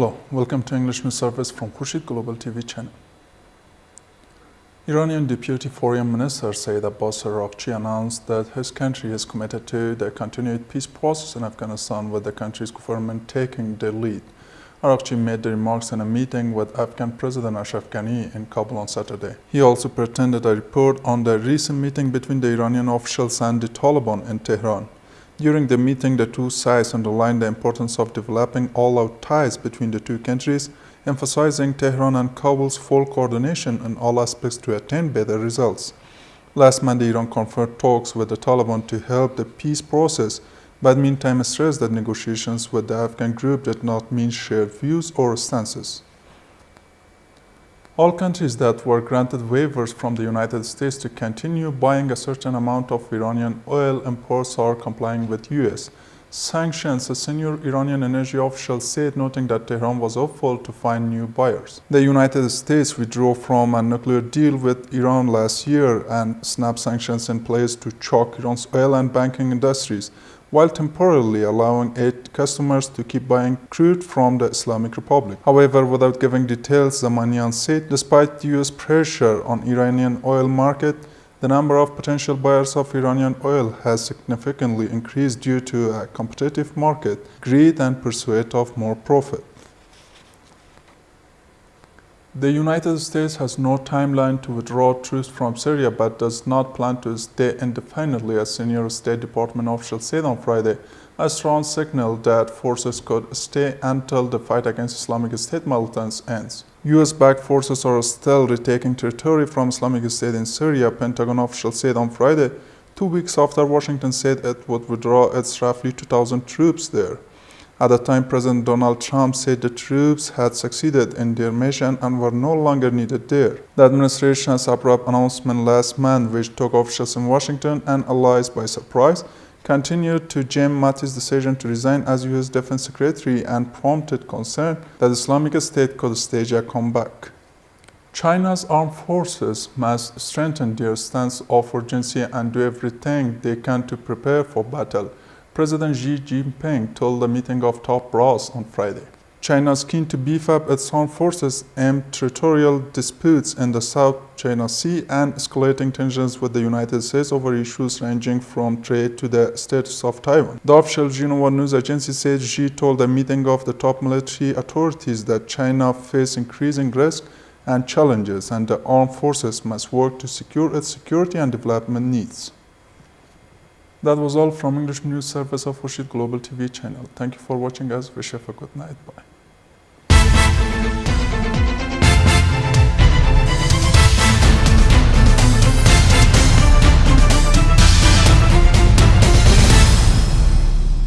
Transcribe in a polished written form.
Hello, welcome to English News Service from KHURSHID Global TV channel. Iranian Deputy Foreign Minister Saeed Abbas Araghchi announced that his country is committed to the continued peace process in Afghanistan, with the country's government taking the lead. Araghchi made the remarks in a meeting with Afghan President Ashraf Ghani in Kabul on Saturday. He also presented a report on the recent meeting between the Iranian officials and the Taliban in Tehran. During the meeting, the two sides underlined the importance of developing all-out ties between the two countries, emphasizing Tehran and Kabul's full coordination in all aspects to attain better results. Last Monday, Iran confirmed talks with the Taliban to help the peace process, but meantime stressed that negotiations with the Afghan group did not mean shared views or stances. All countries that were granted waivers from the United States to continue buying a certain amount of Iranian oil imports are complying with U.S. sanctions, a senior Iranian energy official said, noting that Tehran was hopeful to find new buyers. The United States withdrew from a nuclear deal with Iran last year and snapped sanctions in place to choke Iran's oil and banking industries, while temporarily allowing its customers to keep buying crude from the Islamic Republic. However, without giving details, Zamanian said, despite U.S. pressure on Iranian oil market, the number of potential buyers of Iranian oil has significantly increased due to a competitive market, greed, and pursuit of more profit. The United States has no timeline to withdraw troops from Syria but does not plan to stay indefinitely, a senior State Department official said on Friday, a strong signal that forces could stay until the fight against Islamic State militants ends. U.S.-backed forces are still retaking territory from Islamic State in Syria, Pentagon officials said on Friday, 2 weeks after Washington said it would withdraw its roughly 2,000 troops there. At the time, President Donald Trump said the troops had succeeded in their mission and were no longer needed there. The administration's abrupt announcement last month, which took officials in Washington and allies by surprise, continued to Jim Mattis' decision to resign as U.S. Defense Secretary and prompted concern that Islamic State could stage a comeback. China's armed forces must strengthen their stance of urgency and do everything they can to prepare for battle, President Xi Jinping told a meeting of top brass on Friday. China is keen to beef up its armed forces amid territorial disputes in the South China Sea and escalating tensions with the United States over issues ranging from trade to the status of Taiwan. The official Xinhua news agency said Xi told a meeting of the top military authorities that China faces increasing risk and challenges, and the armed forces must work to secure its security and development needs. That was all from English News Service of KHURSHID Global TV channel. Thank you for watching us. Wish you a good night. Bye.